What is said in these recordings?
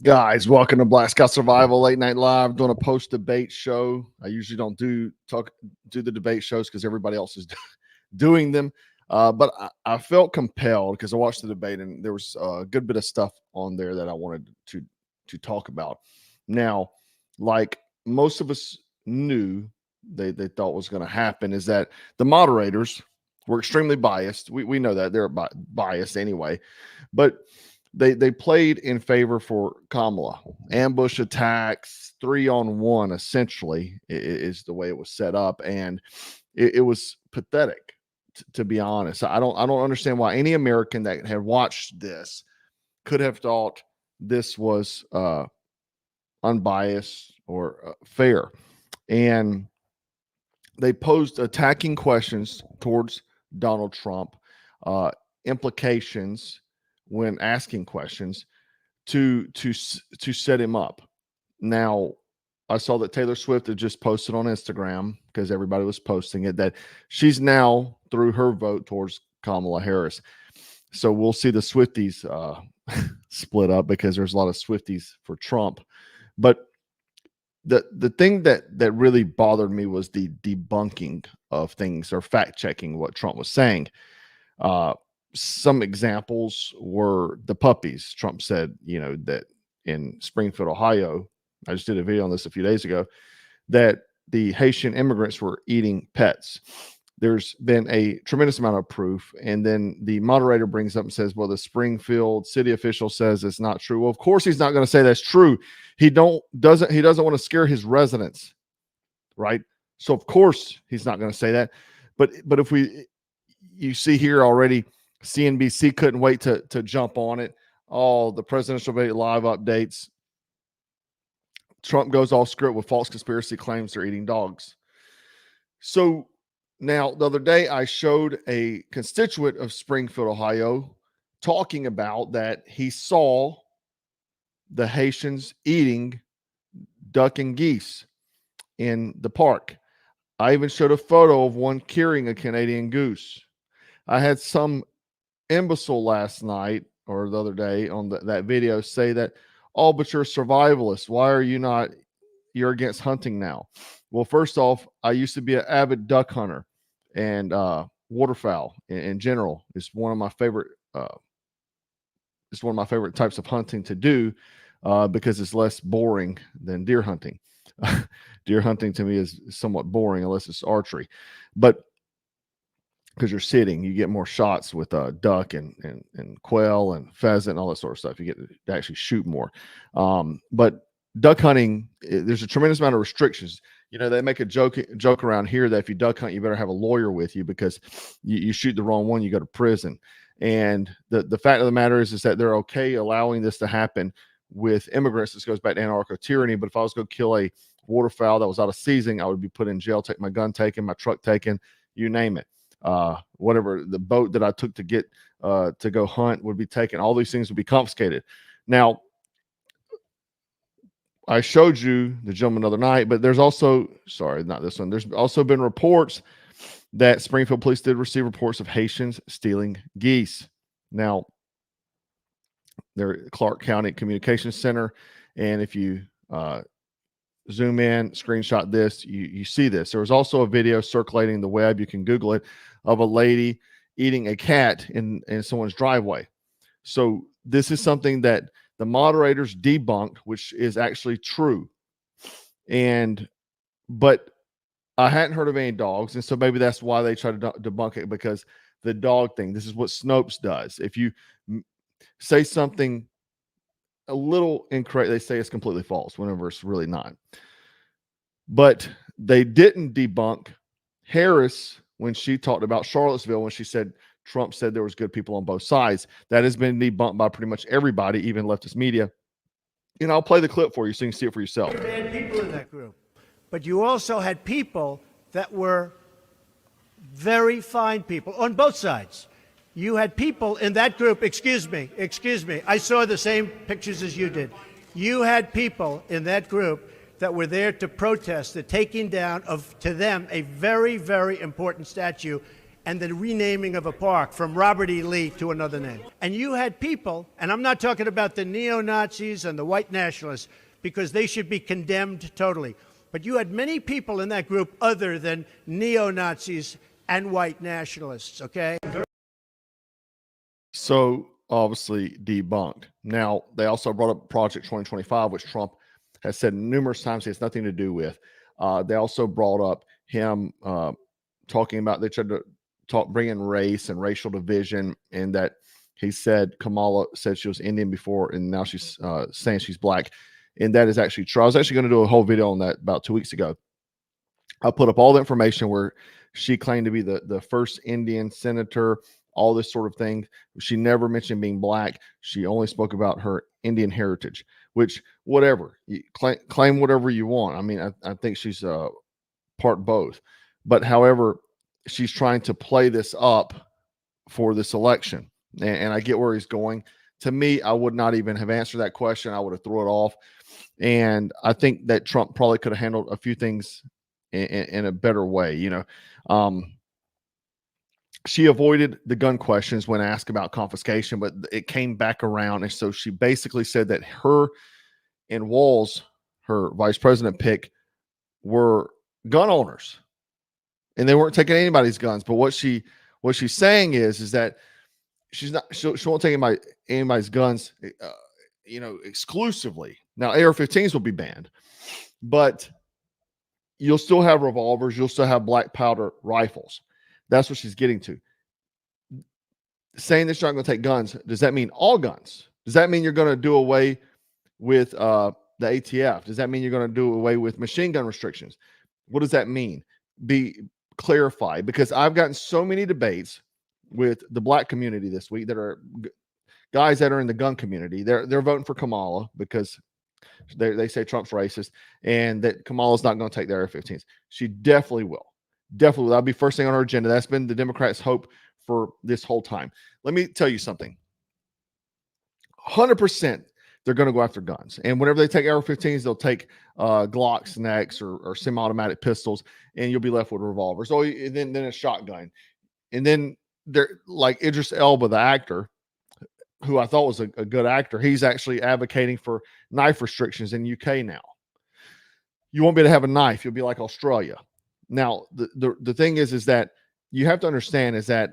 Guys, welcome to Black Scout Survival Late Night Live. Doing a post debate show. I usually don't do the debate shows because everybody else is doing them. But I felt compelled because I watched the debate and there was a good bit of stuff on there that I wanted to talk about. Now, like most of us knew they thought was going to happen is that the moderators were extremely biased. We know that they're biased anyway, but they played in favor for Kamala. Ambush attacks, 3-on-1 essentially is the way it was set up, and it was pathetic to be honest. I don't understand why any American that had watched this could have thought this was unbiased or fair. And they posed attacking questions towards Donald Trump, implications when asking questions to set him up. Now, I saw that Taylor Swift had just posted on Instagram, because everybody was posting it, that she's now threw her vote towards Kamala Harris. So we'll see the Swifties split up, because there's a lot of Swifties for Trump. But the thing that really bothered me was the debunking of things, or fact checking what Trump was saying. Some examples were the puppies. Trump said, that in Springfield, Ohio, I just did a video on this a few days ago, that the Haitian immigrants were eating pets. There's been a tremendous amount of proof. And then the moderator brings up and says, well, the Springfield city official says it's not true. Well, of course he's not going to say that's true. He doesn't want to scare his residents, right? So of course he's not going to say that. But if you see here already, CNBC couldn't wait to jump on it. All the presidential debate live updates. Trump goes off script with false conspiracy claims they're eating dogs. So now the other day I showed a constituent of Springfield, Ohio, talking about that he saw the Haitians eating duck and geese in the park. I even showed a photo of one carrying a Canadian goose. I had some imbecile last night or the other day on that video say that, oh, but you're a survivalist. Why are you not? You're against hunting now. Well, first off, I used to be an avid duck hunter, and waterfowl in general is one of my favorite. It's one of my favorite types of hunting to do because it's less boring than deer hunting. Deer hunting to me is somewhat boring unless it's archery, but because you're sitting, you get more shots with duck and quail and pheasant and all that sort of stuff. You get to actually shoot more. But duck hunting, there's a tremendous amount of restrictions. They make a joke around here that if you duck hunt, you better have a lawyer with you, because you shoot the wrong one, you go to prison. And the fact of the matter is that they're okay allowing this to happen with immigrants. This goes back to anarcho tyranny. But if I was going to kill a waterfowl that was out of season, I would be put in jail, take my gun taken, my truck taken, you name it. Whatever the boat that I took to get to go hunt would be taken. All these things would be confiscated. Now, I showed you the gentleman the other night, but there's also, sorry, not this one. There's also been reports that Springfield police did receive reports of Haitians stealing geese. Now, they're Clark County Communications Center, and if you zoom in, screenshot this, you see this. There was also a video circulating the web, you can Google it, of a lady eating a cat in someone's driveway. So this is something that the moderators debunked, which is actually true. But I hadn't heard of any dogs, and so maybe that's why they try to debunk it, because the dog thing, this is what Snopes does. If you say something a little incorrect, they say it's completely false whenever it's really not. But they didn't debunk Harris when she talked about Charlottesville, when she said Trump said there was good people on both sides. That has been debunked by pretty much everybody, even leftist media. I'll play the clip for you so you can see it for yourself. Bad people in that group, but you also had people that were very fine people on both sides. You had people in that group, excuse me, I saw the same pictures as you did. You had people in that group that were there to protest the taking down of, to them, a very, very important statue and the renaming of a park from Robert E. Lee to another name. And you had people, and I'm not talking about the neo-Nazis and the white nationalists, because they should be condemned totally. But you had many people in that group other than neo-Nazis and white nationalists, okay? So obviously debunked. Now, they also brought up Project 2025, which Trump has said numerous times he has nothing to do with. They also brought up him talking about, they tried to bring in race and racial division, and that he said Kamala said she was Indian before, and now she's saying she's black. And that is actually true. I was actually going to do a whole video on that about 2 weeks ago. I put up all the information where she claimed to be the first Indian senator, all this sort of thing. She never mentioned being black. She only spoke about her Indian heritage, which whatever, you claim whatever you want. I mean, I think she's part both. But however, she's trying to play this up for this election. And I get where he's going. To me, I would not even have answered that question. I would have thrown it off. And I think that Trump probably could have handled a few things in a better way. You know, she avoided the gun questions when asked about confiscation, but it came back around. And so she basically said that her and Walz, her vice president pick, were gun owners, and they weren't taking anybody's guns. But what she's saying is that she won't take anybody's guns, you know, exclusively. Now, AR-15s will be banned, but you'll still have revolvers. You'll still have black powder rifles. That's what she's getting to. Saying that you're not going to take guns, does that mean all guns? Does that mean you're going to do away with the ATF? Does that mean you're going to do away with machine gun restrictions? What does that mean? Be clarified, because I've gotten so many debates with the black community this week that are guys that are in the gun community. They're voting for Kamala because they say Trump's racist and that Kamala's not going to take the AR-15s. She definitely will. Definitely. That'll be first thing on her agenda. That's been the Democrats' hope for this whole time. Let me tell you something. 100% they're going to go after guns. And whenever they take AR-15s, they'll take Glocks next, or semi-automatic pistols, and you'll be left with revolvers. Oh, and then a shotgun. And then they're like Idris Elba, the actor, who I thought was a good actor. He's actually advocating for knife restrictions in UK now. You won't be able to have a knife. You'll be like Australia. Now, the thing is that you have to understand is that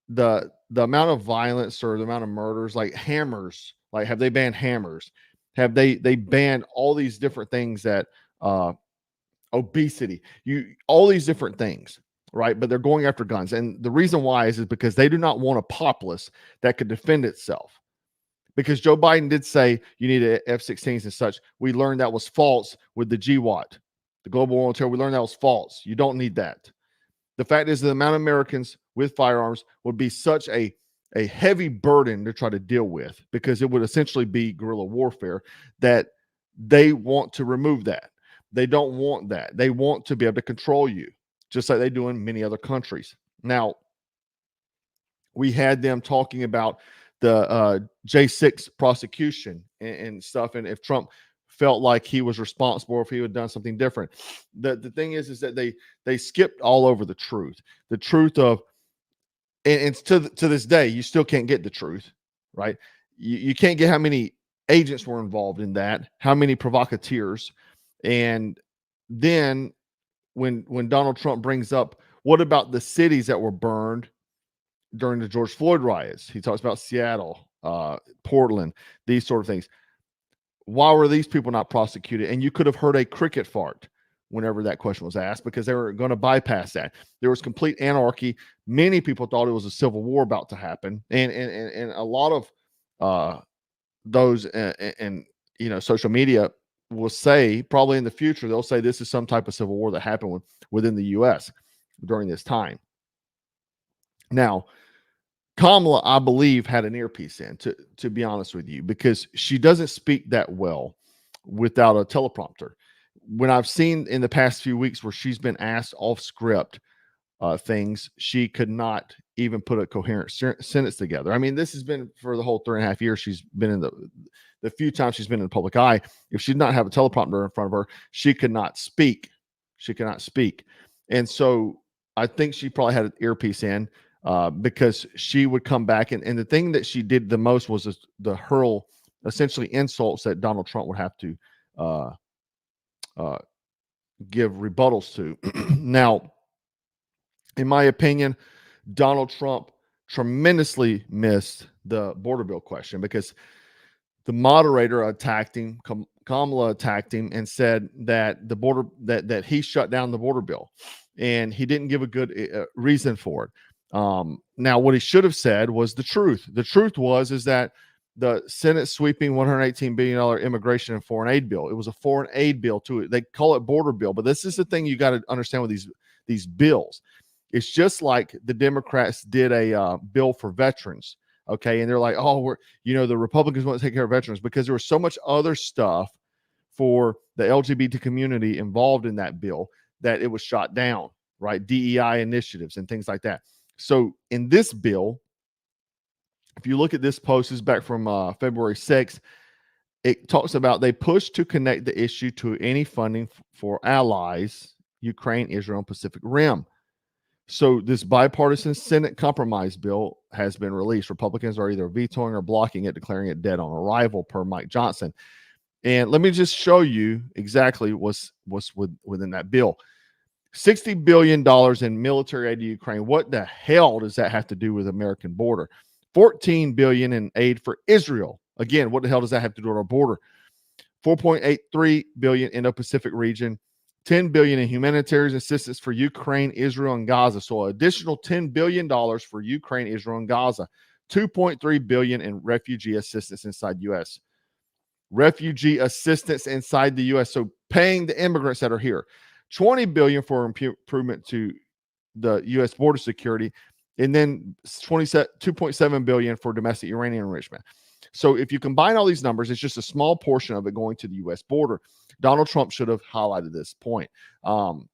the amount of violence or the amount of murders, like hammers, like have they banned hammers? Have they banned all these different things that obesity, all these different things, right? But they're going after guns. And the reason why is because they do not want a populace that could defend itself. Because Joe Biden did say you need F-16s and such. We learned that was false with the GWAT, the Global War on Terror. We learned that was false. You don't need that. The fact is the amount of Americans with firearms would be such a heavy burden to try to deal with, because it would essentially be guerrilla warfare, that they want to remove that. They don't want that. They want to be able to control you, just like they do in many other countries. Now, we had them talking about the J6 prosecution and stuff, and if Trump felt like he was responsible, if he had done something different. The thing is that they skipped all over the truth of, and to this day, you still can't get the truth, right? You can't get how many agents were involved in that, how many provocateurs. And then when Donald Trump brings up, what about the cities that were burned during the George Floyd riots? He talks about Seattle, Portland, these sort of things. Why were these people not prosecuted? And you could have heard a cricket fart whenever that question was asked, because they were going to bypass that. There was complete anarchy. Many people thought it was a civil war about to happen. And a lot of those and you know, social media will say, probably in the future, they'll say this is some type of civil war that happened within the U.S. during this time. Now, Kamala, I believe, had an earpiece in, to be honest with you, because she doesn't speak that well without a teleprompter. When I've seen in the past few weeks where she's been asked off script things, she could not even put a coherent sentence together. I mean, this has been for the whole 3.5 years she's been in the few times she's been in the public eye. If she did not have a teleprompter in front of her, she could not speak. She cannot speak. And so I think she probably had an earpiece in because she would come back. And the thing that she did the most was the hurl essentially insults that Donald Trump would have to give rebuttals to. Now, in my opinion, Donald Trump tremendously missed the border bill question because the moderator attacked him, Kamala attacked him, and said that the border that he shut down the border bill, and he didn't give a good reason for it. Now, what he should have said was the truth. The truth is that the Senate sweeping $118 billion immigration and foreign aid bill. It was a foreign aid bill too. They call it border bill, but this is the thing you got to understand with these bills. It's just like the Democrats did a bill for veterans. Okay. And they're like, oh, the Republicans want to take care of veterans because there was so much other stuff for the LGBT community involved in that bill that it was shot down, right? DEI initiatives and things like that. So in this bill, if you look at this post, it's back from February 6th. It talks about they push to connect the issue to any funding for allies, Ukraine, Israel, and Pacific Rim. So this bipartisan Senate compromise bill has been released. Republicans are either vetoing or blocking it, declaring it dead on arrival, per Mike Johnson. And let me just show you exactly what's within that bill. $60 billion in military aid to Ukraine. What the hell does that have to do with the American border? $14 billion in aid for Israel. Again, what the hell does that have to do with our border? $4.83 billion in the Pacific region. $10 billion in humanitarian assistance for Ukraine, Israel, and Gaza. So an additional $10 billion for Ukraine, Israel, and Gaza. $2.3 billion in refugee assistance inside U.S. Refugee assistance inside the U.S. So paying the immigrants that are here. $20 billion for improvement to the U.S. border security. And then $2.7 billion for domestic uranium enrichment. So if you combine all these numbers, it's just a small portion of it going to the U.S. border. Donald Trump should have highlighted this point. And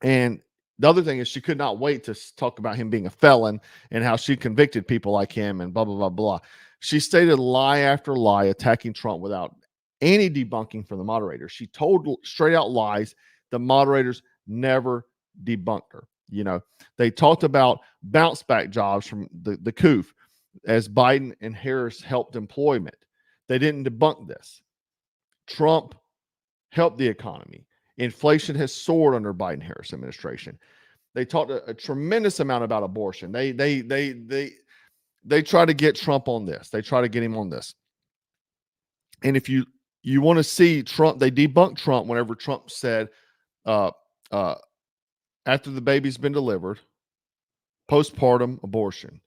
the other thing is she could not wait to talk about him being a felon and how she convicted people like him and blah, blah, blah, blah. She stated lie after lie, attacking Trump without any debunking from the moderator. She told straight out lies. The moderators never debunked her. They talked about bounce back jobs from the coup as Biden and Harris helped employment. They didn't debunk this. Trump helped the economy. Inflation has soared under Biden-Harris administration. They talked a tremendous amount about abortion. They try to get Trump on this. They try to get him on this. And if you want to see Trump, they debunked Trump whenever Trump said, after the baby's been delivered, postpartum abortion.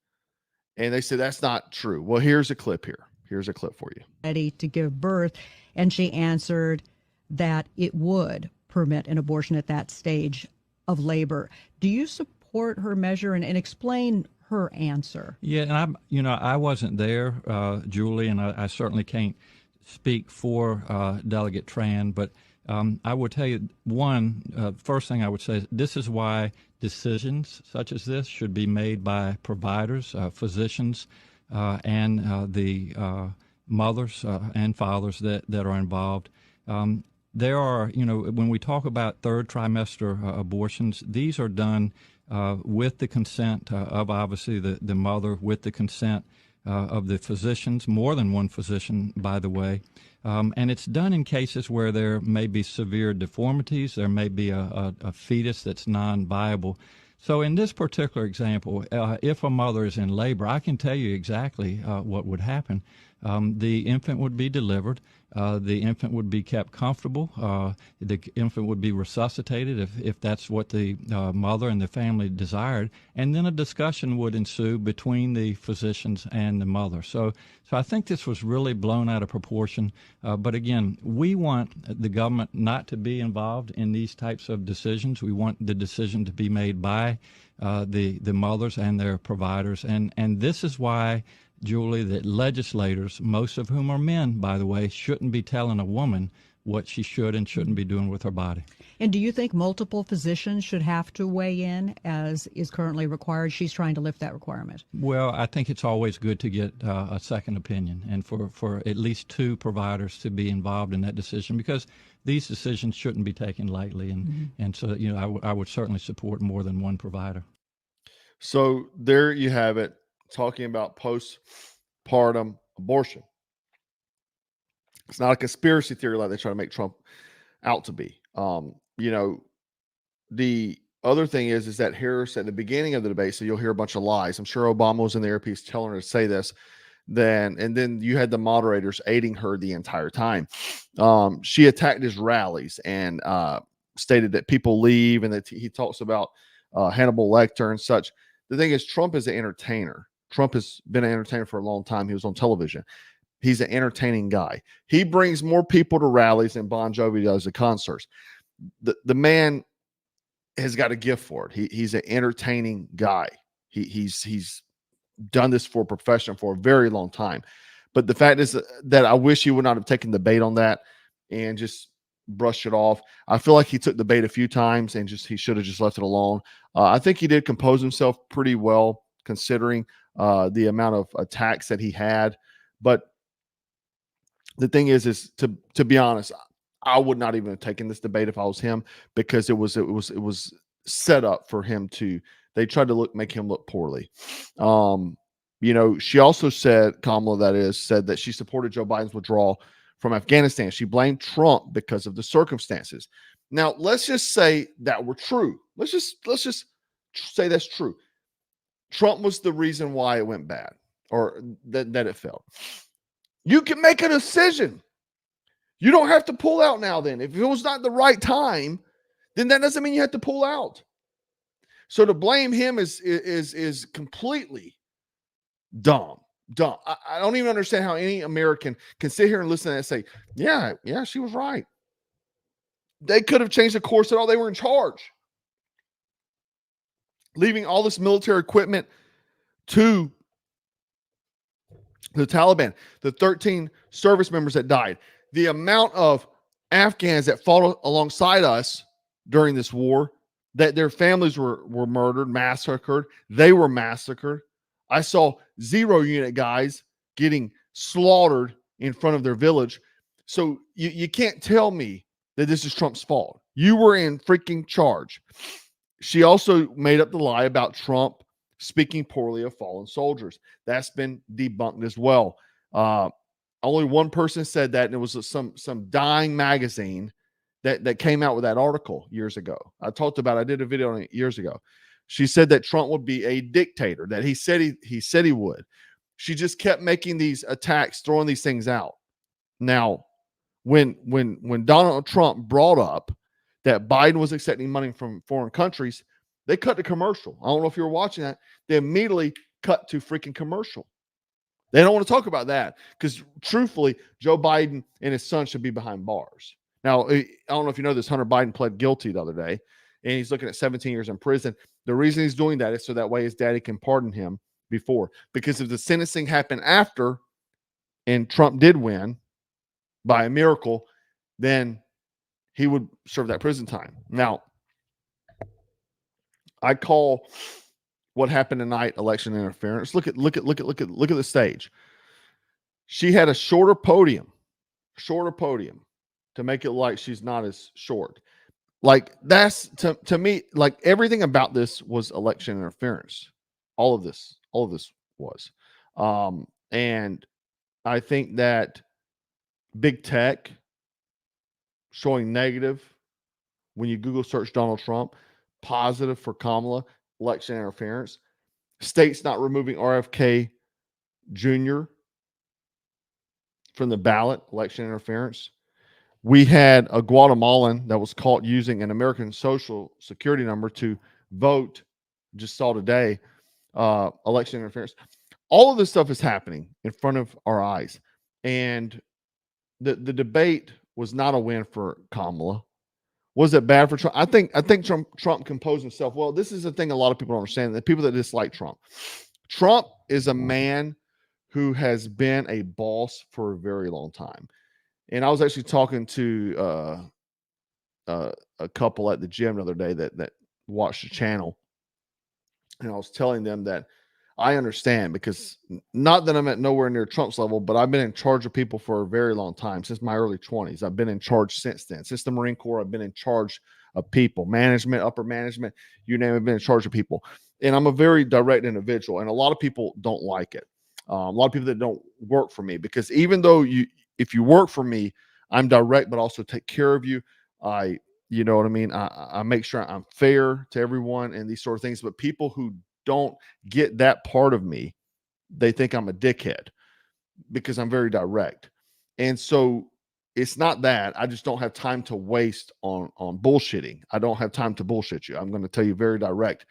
And they said that's not true. Well, here's a clip here. Here's a clip for you. Ready to give birth. And she answered that it would permit an abortion at that stage of labor. Do you support her measure and explain her answer? Yeah, and I wasn't there, Julie, and I certainly can't speak for Delegate Tran, but I would tell you first thing I would say is this is why decisions such as this should be made by providers, physicians, and the mothers and fathers that are involved. There are, when we talk about third trimester abortions, these are done with the consent of obviously the mother, with the consent of the physicians, more than one physician, by the way. And it's done in cases where there may be severe deformities, there may be a fetus that's non-viable. So in this particular example, if a mother is in labor, I can tell you exactly what would happen. The infant would be delivered. The infant would be kept comfortable. The infant would be resuscitated if that's what the mother and the family desired. And then a discussion would ensue between the physicians and the mother. So I think this was really blown out of proportion. But again, we want the government not to be involved in these types of decisions. We want the decision to be made by the mothers and their providers. And this is why, Julie, that legislators, most of whom are men, by the way, shouldn't be telling a woman what she should and shouldn't be doing with her body. And do you think multiple physicians should have to weigh in as is currently required? She's trying to lift that requirement. Well, I think it's always good to get a second opinion and for at least two providers to be involved in that decision, because these decisions shouldn't be taken lightly. And so, you know, I would certainly support more than one provider. So there you have it, talking about postpartum abortion. It's not a conspiracy theory like they try to make Trump out to be. You know, the other thing is that Harris at the beginning of the debate, so you'll hear a bunch of lies. I'm sure Obama was in the earpiece telling her to say this. And then you had the moderators aiding her the entire time. She attacked his rallies and stated that people leave, and that he talks about Hannibal Lecter and such. The thing is, Trump is an entertainer. Trump has been an entertainer for a long time. He was on television. He's an entertaining guy. He brings more people to rallies than Bon Jovi does to concerts. The man has got a gift for it. He's an entertaining guy. He's done this for a profession for a very long time. But the fact is that I wish he would not have taken the bait on that and just brushed it off. I feel like he took the bait a few times and he should have just left it alone. I think he did compose himself pretty well considering the amount of attacks that he had. But the thing is to be honest, I would not even have taken this debate if I was him, because it was set up for him to. They tried to make him look poorly. You know, she also said, Kamala, said that she supported Joe Biden's withdrawal from Afghanistan. She blamed Trump because of the circumstances. Now, let's just say that were true. Let's just say that's true. Trump was the reason why it went bad, or that it failed. You can make a decision. You don't have to pull out now then. If it was not the right time, then that doesn't mean you have to pull out. So to blame him is completely dumb. I don't even understand how any American can sit here and listen to that and say, yeah, she was right. They could have changed the course at all. They were in charge. Leaving all this military equipment to the Taliban, the 13 service members that died, the amount of Afghans that fought alongside us during this war, that their families were murdered, massacred. They were massacred. I saw 0 unit guys getting slaughtered in front of their village. So you can't tell me that this is Trump's fault. You were in freaking charge. She also made up the lie about Trump speaking poorly of fallen soldiers. That's been debunked as well. Only one person said that, and it was some dying magazine that came out with that article years ago. I did a video on it years ago. She said that Trump would be a dictator, that he said he would. She just kept making these attacks, throwing these things out. Now, when Donald Trump brought up that Biden was accepting money from foreign countries, they cut the commercial. I don't know if you were watching that. They immediately cut to freaking commercial. They don't want to talk about that because, truthfully, Joe Biden and his son should be behind bars. Now, I don't know if you know this, Hunter Biden pled guilty the other day, and he's looking at 17 years in prison. The reason he's doing that is so that way his daddy can pardon him before. Because if the sentencing happened after and Trump did win by a miracle, then he would serve that prison time. Now, I call what happened tonight election interference. Look at the stage. She had a shorter podium to make it like she's not as short. Like, that's to me, like, everything about this was election interference. All of this was. And I think that big tech showing negative when you Google search Donald Trump, positive for Kamala, election interference. States not removing RFK Jr. from the ballot, election interference. We had a Guatemalan that was caught using an American Social Security number to vote, just saw today, election interference. All of this stuff is happening in front of our eyes. And the debate was not a win for Kamala. Was it bad for Trump? I think Trump composed himself well. This is the thing a lot of people don't understand, the people that dislike Trump. Trump is a man who has been a boss for a very long time. And I was actually talking to a couple at the gym the other day that watched the channel, and I was telling them that I understand, because not that I'm at nowhere near Trump's level, but I've been in charge of people for a very long time, since my early 20s. I've been in charge since then. Since the Marine Corps, I've been in charge of people, management, upper management, you name it, I've been in charge of people. And I'm a very direct individual, and a lot of people don't like it. A lot of people that don't work for me, because even though if you work for me, I'm direct, but also take care of you. You know what I mean? I make sure I'm fair to everyone and these sort of things. But people who don't get that part of me, they think I'm a dickhead because I'm very direct. And so it's not that. I just don't have time to waste on bullshitting. I don't have time to bullshit you. I'm going to tell you very direct.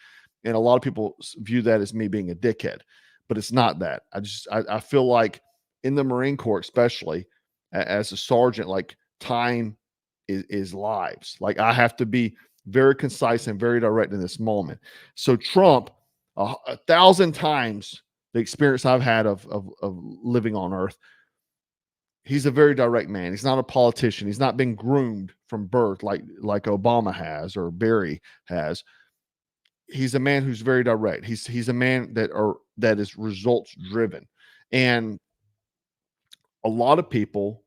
And a lot of people view that as me being a dickhead, but it's not that. I feel like in the Marine Corps, especially as a sergeant, like time is lives. Like I have to be very concise and very direct in this moment. So Trump, 1,000 times the experience I've had of living on Earth, he's a very direct man. He's not a politician. He's not been groomed from birth like Obama has or Barry has. He's a man who's very direct. He's a man that is results driven, and a lot of people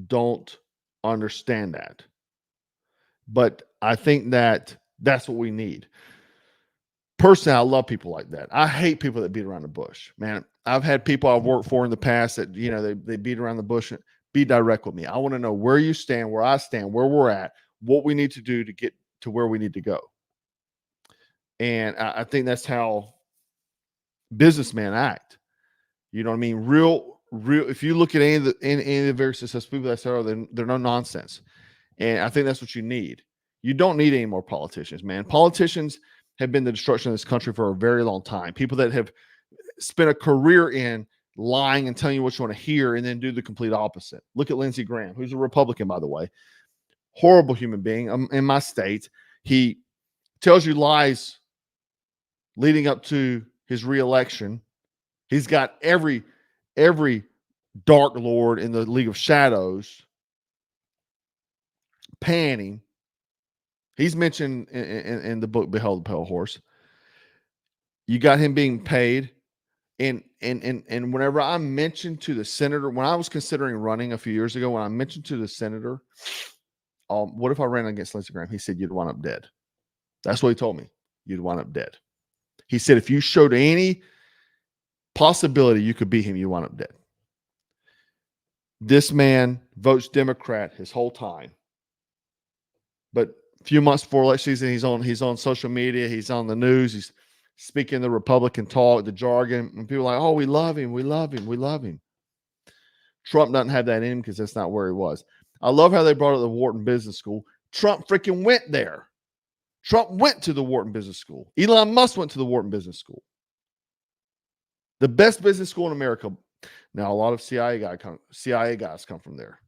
don't understand that. But I think that's what we need. Personally, I love people like that. I hate people that beat around the bush, man. I've had people I've worked for in the past that, they beat around the bush. Be direct with me. I want to know where you stand, where I stand, where we're at, what we need to do to get to where we need to go. And I think that's how businessmen act. You know what I mean? Real. If you look at any of the very successful people that say, they're no nonsense. And I think that's what you need. You don't need any more politicians, man. Politicians have been the destruction of this country for a very long time. People that have spent a career in lying and telling you what you want to hear and then do the complete opposite. Look at Lindsey Graham, who's a Republican, by the way. Horrible human being in my state. He tells you lies leading up to his reelection. He's got every dark lord in the League of Shadows panning. He's mentioned in the book Behold the Pale Horse. You got him being paid. And whenever I mentioned to the senator, when I was considering running a few years ago, when I mentioned to the senator, what if I ran against Lindsey Graham? He said, you'd wind up dead. That's what he told me. You'd wind up dead. He said, if you showed any possibility you could beat him, you wind up dead. This man votes Democrat his whole time. But a few months before election season, he's on social media, he's on the news, he's speaking the Republican talk, the jargon, and people are like, oh, we love him, we love him, we love him. Trump doesn't have that in him because that's not where he was. I love how they brought up the Wharton Business School. Trump freaking went there. Trump went to the Wharton Business School. Elon Musk went to the Wharton Business School. The best business school in America. Now, a lot of CIA guys come from there.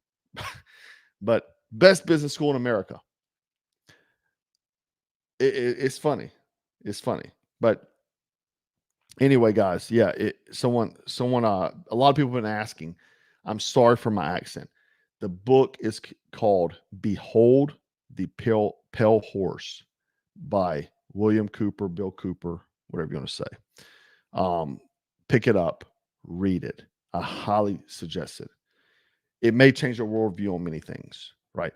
But best business school in America. It's funny. It's funny. But anyway, guys, yeah, someone, a lot of people have been asking. I'm sorry for my accent. The book is called Behold the Pale Horse by William Cooper, Bill Cooper, whatever you want to say. Pick it up, read it. I highly suggest it. It may change your worldview on many things, right?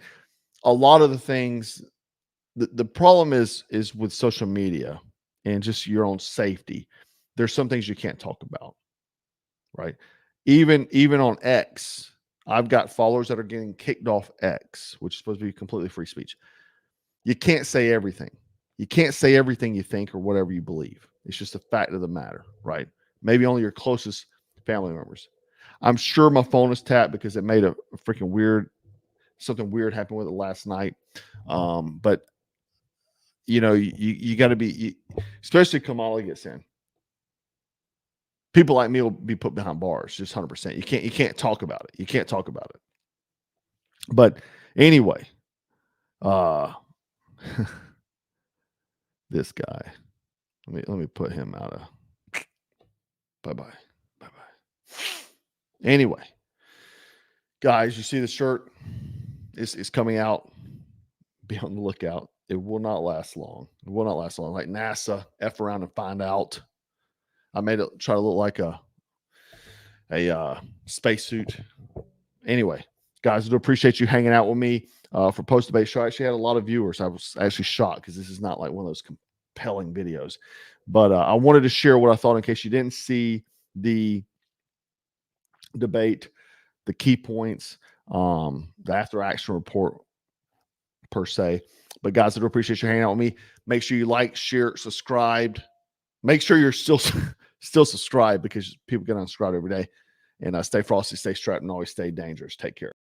A lot of the things, the problem is with social media and just your own safety. There's some things you can't talk about, right? Even on X, I've got followers that are getting kicked off X, which is supposed to be completely free speech. You can't say everything. You can't say everything you think or whatever you believe. It's just a fact of the matter, right? Maybe only your closest family members. I'm sure my phone is tapped because it made a freaking something weird happened with it last night. But you got to be, especially Kamala gets in. People like me will be put behind bars, just 100%. You can't talk about it. You can't talk about it. But anyway, this guy, let me put him out of. Bye-bye. Anyway, Guys, you see the shirt? It's coming out. Be on the lookout. It will not last long. It will not last long. Like NASA, F around and find out. I made it try to look like a spacesuit. Anyway, guys, I do appreciate you hanging out with me for post debate show. I actually had a lot of viewers. I was actually shocked because this is not like one of those compelling videos. But I wanted to share what I thought in case you didn't see the debate, the key points, the after action report per se. But guys, I do appreciate you hanging out with me. Make sure you like, share, subscribed. Make sure you're still subscribed because people get unsubscribed every day. And stay frosty, stay strapped, and always stay dangerous. Take care.